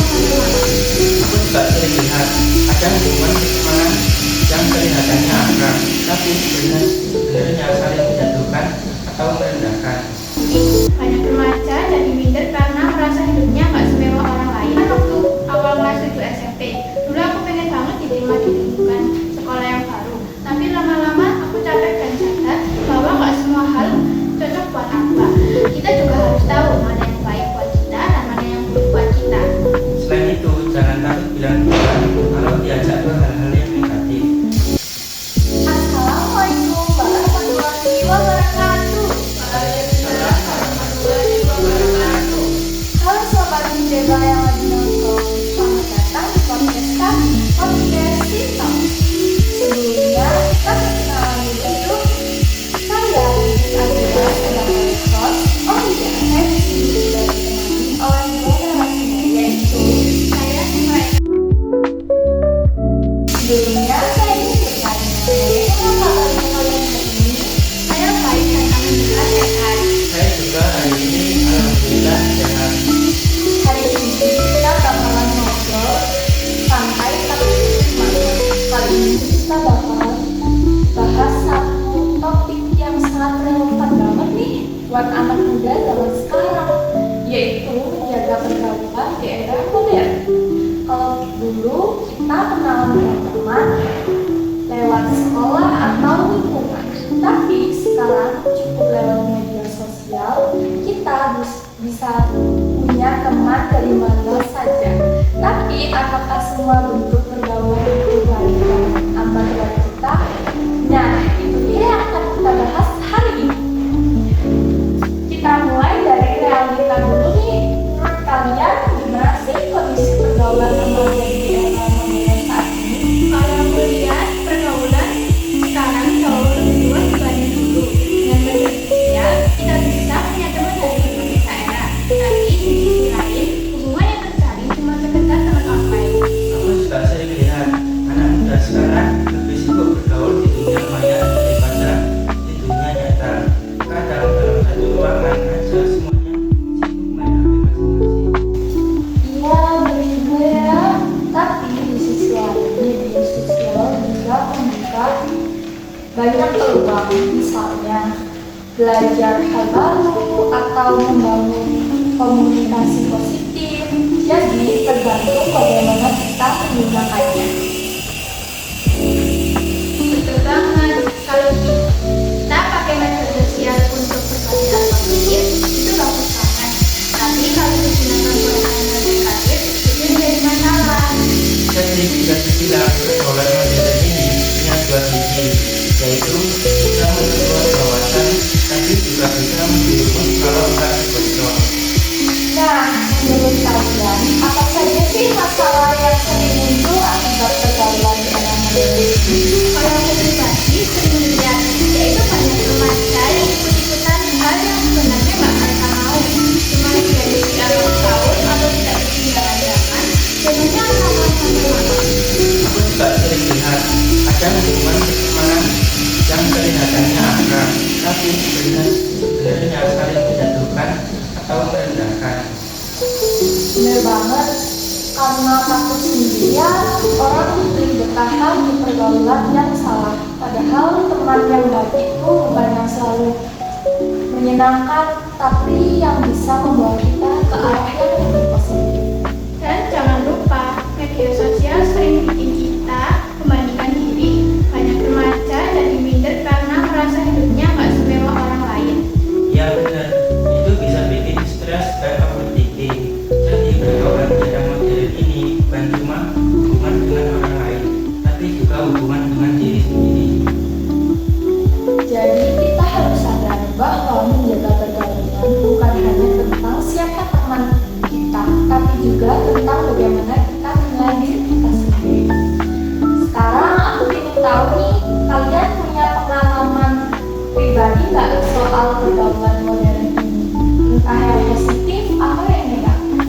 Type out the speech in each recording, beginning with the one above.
Aku juga sering lihat ada hubungan pertemanan yang kelihatannya akrab, tapi sebenarnya saling menjatuhkan atau merendahkan. Banyak remaja jadi minder karena merasa hidupnya nggak semewah orang lain. Kan waktu awal kelas 7 SMP, dulu aku pengen banget diterima di lingkungan sekolah yang baru. Tapi lama-lama aku capek dan sadar bahwa nggak semua hal cocok buat aku. Kita juga harus tahu mana yang baik buat kita dan mana yang buruk buat kita. Selain itu, jangan takut bilang tidak kalau diajak ke hal-hal yang negatif. Assalamualaikum warahmatullahi wabarakatuh. Waalaikumsalam warahmatullahi wabarakatuh. Halo sobat Jendela yang lagi nonton, selamat datang di podcast kami, podcast Sintom. Sebelumnya, kita perkenalan dulu. Saya Adila sedang merekod. Oh iya, saya di sini sudah ditemani oleh dua narasumber, yaitu saya Simai. Sebelumnya, saya ingin bertanya, kenapa kalian hari ini? Saya baik dan alhamdulillah sehat. Saya juga hari ini alhamdulillah sehat. Hari ini kita bakalan ngobrol santai tapi semangat. Kali ini kita bakalan bahas satu topik yang sangat relevan banget nih buat anak muda zaman sekarang, yaitu menjaga pergaulan di era modern. Kalau dulu kita kenalan dengan teman lewat sekolah atau lingkungan, tapi sekarang cukup lewat media sosial kita bisa punya teman dari mana saja. Tapi apakah semua bentuk pergaulan itu baik dan aman buat kita? Nah, itu dia yang akan kita bahas hari ini. Kita mulai dari realita dulu nih. Menurut kalian gimana sih kondisi pergaulan remaja di era modern saat ini? Kalau aku lihat pergaulan sekarang jauh lebih luas dibanding dulu. Dengan media sosial, kita bisa punya teman dari berbagai daerah. Tapi di sisi lain, hubungan yang terjalin cuma sekedar teman online. Aku juga sering lihat anak muda sekarang lebih sibuk bergaul di dunia maya daripada di dunia nyata. Kadang dalam satu ruangan aja semuanya sibuk main HP masing-masing. Iya, benar juga ya. Tapi di sisi lain, media sosial juga membuka banyak peluang, misalnya belajar hal baru atau membangun komunikasi positif. Jadi tergantung bagaimana kita menggunakannya. Betul banget. Kalau kita pakai media sosial untuk berbagi hal positif, itu bagus banget. Tapi kalau digunakan buat hal yang negatif, itu menjadi masalah. Jadi bisa dibilang pergaulan modern ini punya dua sisi, yaitu bisa memperluas wawasan, tapi juga bisa menjerumus kalau nggak dikontrol. Nah, menurut kalian, apa saja sih masalah yang sering muncul akibat pergaulan di era modern ini? Kalau aku pribadi sering lihat, yaitu banyak remaja yang ikut-ikutan hal yang sebenarnya nggak mereka mau. Cuma dari dialog tahun atau tidak ketinggalan zaman, jadinya sama-sama semangat. Aku juga sering lihat ada hubungan pertemanan yang kelihatannya akrab, tapi sebenarnya saling menjatuhkan atau merendahkan. Bener banget, karena takut sendirian, orang lebih bertahan di pergaulan yang salah. Padahal teman yang baik itu bukan yang selalu menyenangkan, tapi yang bisa membawa kita ke arah yang lebih positif. Dan jangan lupa, media sosial sering bikin kita membandingkan diri. Banyak remaja jadi minder karena merasa hidupnya nggak semewah orang lain. Ya benar, itu bisa bikin stres dan overthinking. Jadi pergaulan di era modern ini bukan cuma hubungan dengan orang lain, tapi juga hubungan dengan diri sendiri. Jadi kita harus sadar bahwa menjaga pergaulan bukan hanya tentang siapa teman kita, tapi juga tentang bagaimana kita menilai diri kita sendiri. Sekarang aku ingin tahu nih, kalian punya pengalaman pribadi nggak soal pergaulan modern ini? Entah yang positif atau yang negatif.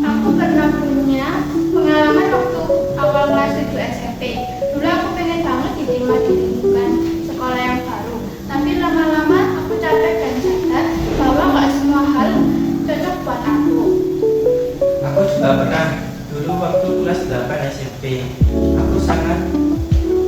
Aku pernah punya pengalaman waktu awal kelas 7 SMP. Dulu aku pengen banget diterima di lingkungan sekolah yang baru. Tapi lama-lama aku capek dan sadar bahwa nggak semua hal cocok buat aku. Aku juga pernah Dulu waktu kelas 8 SMP, aku sangat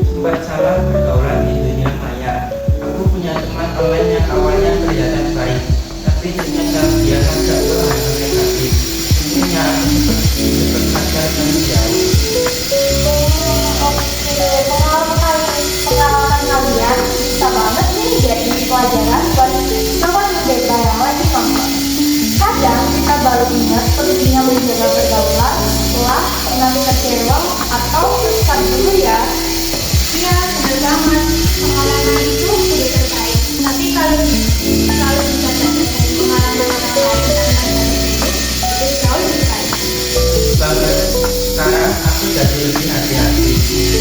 sempat salah pergaulan di dunia maya. Aku punya teman online yang awalnya kelihatan baik, tapi ternyata dia ngajak ke hal negatif. Intinya aku sempat sadar dan jauh. Oke, pengalaman kalian bisa banget nih jadi pelajaran buat sobat muda yang lagi nonton. Kadang kita baru ingat pentingnya menjaga pergaulan setelah pernah kecewa atau sesat dulu ya. Iya, benar banget. Pengalaman itu sudah terkait. Tapi kalau kita belajar dari pengalaman orang lain tanpa dari itu jauh lebih baik. Banget, sekarang aku jadi lebih hati-hati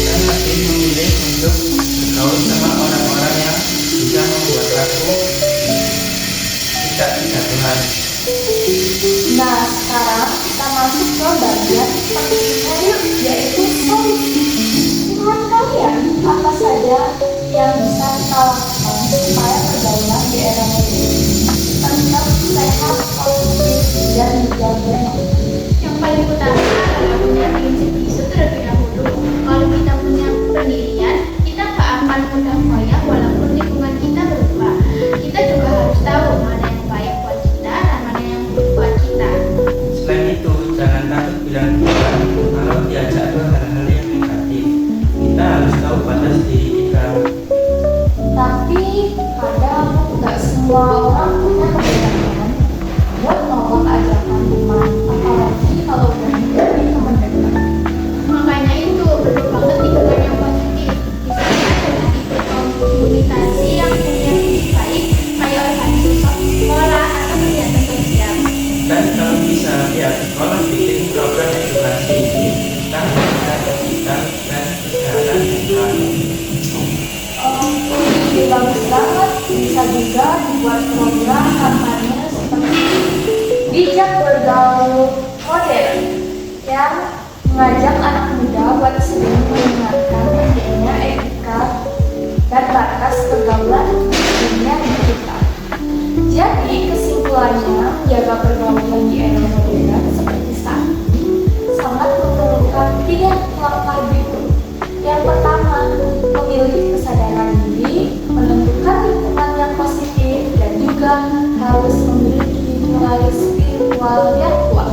dan lebih memilih untuk bergaul sama orang-orang yang bisa membuat aku tidak Tuhan. Nah, sekarang kita masuk ke bagian pentingnya yuk, yaitu solusi. Menurut kalian, apa saja yang bisa kita lakukan supaya pergaulan di era modern tetap sehat, positif, dan menjaga? Yang paling utama adalah punya prinsip itu terlebih dahulu. Kalau kita punya pendirian, kita tak akan mudah goyah walaupun lingkungan kita berubah. Kita juga harus tahu mana yang baik buat kita dan mana yang buruk buat kita. Selain itu, jangan takut bilang tidak kalau diajak ke hal-hal yang negatif. Kita harus tahu batas diri kita. Tapi kadang nggak semua orang punya keberanian buat nolak ajakan teman, apalagi kalau dari teman dekat. Makanya itu perlu banget lingkungan yang positif. Misalnya dengan ikut komunitas yang punya visi baik, kayak organisasi sekolah atau kegiatan sosial. Dan kalau bisa, ya sekolah bikin program edukasi tentang pendidikan digital dan kesehatan mental. Ide bagus banget, bisa juga dibuat program kampanye seperti bijak bergaul modern yang mengajak anak muda buat sering mengingatkan pentingnya etika dan batas pergaulan di dunia digital. Jadi kesimpulannya, menjaga pergaulan di era modern seperti saat ini sangat memerlukan 3 langkah berikut. Yang pertama, memiliki kesadaran diri, menentukan lingkungan yang positif, dan juga harus memiliki nilai spiritual yang kuat.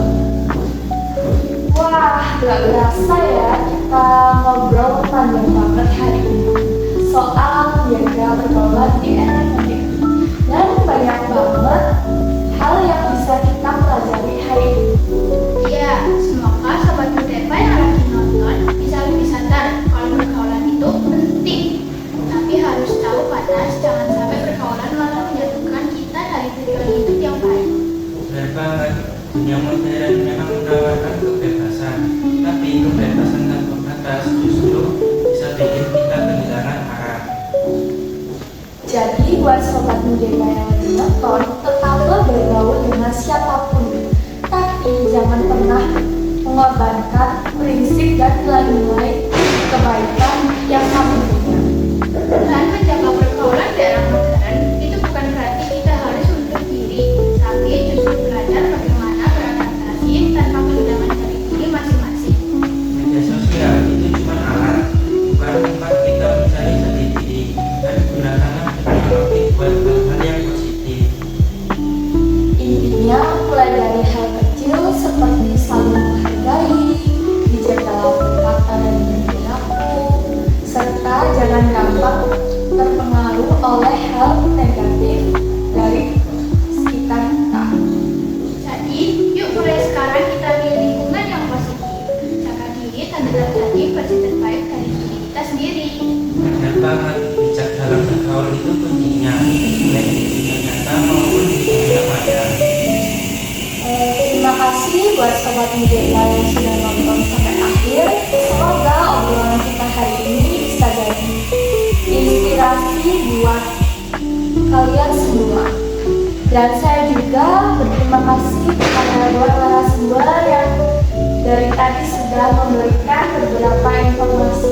Wah, gak berasa ya kita ngobrol panjang banget hari ini soal menjaga pergaulan di era modern. Dan banyak banget hal yang bisa kita pelajari hari ini. Iya, semoga sobat Mudepa yang lagi nonton bisa lebih sadar kalau pergaulan itu penting. Tapi harus tahu batas, jangan sampai pergaulan malah menjatuhkan kita dari tujuan hidup yang baik. Benar banget, dunia modern memang menawarkan kebebasan, tapi kebebasan tanpa batas justru bisa bikin kita kehilangan arah. Jadi buat sobat Mudepa yang lagi nonton, tetaplah bergaul dengan siapapun, tapi jangan pernah mengorbankan prinsip dan nilai-nilai kebaikan yang kamu punya. Dan menjaga pergaulan di era modern itu bukan berarti kita harus undur diri, tapi justru belajar bagaimana beradaptasi tanpa kehilangan dari diri masing-masing. Media sosial itu cuma alat, bukan tempat kita mencari jati diri, dan gunakanlah teknologi buat hal-hal yang positif. Intinya mulai dari hal kecil seperti saling menghargai, bijak dalam berkata dan berperilaku, serta jangan gampang terpengaruh oleh hal negatif dari sekitar kita. Jadi, yuk mulai sekarang kita pilih lingkungan yang positif. Jaga diri dan tetap jadi versi terbaik dari diri kita sendiri. Benar banget, bijak dalam bergaul itu pentingnya, baik di dunia nyata maupun di dunia maya. Terima kasih buat sobat Mudepa yang sudah nonton sampai akhir. Semoga obrolan kita hari ini bisa jadi inspirasi buat kalian semua. Dan saya juga berterima kasih kepada dua narasumber yang dari tadi sudah memberikan beberapa informasi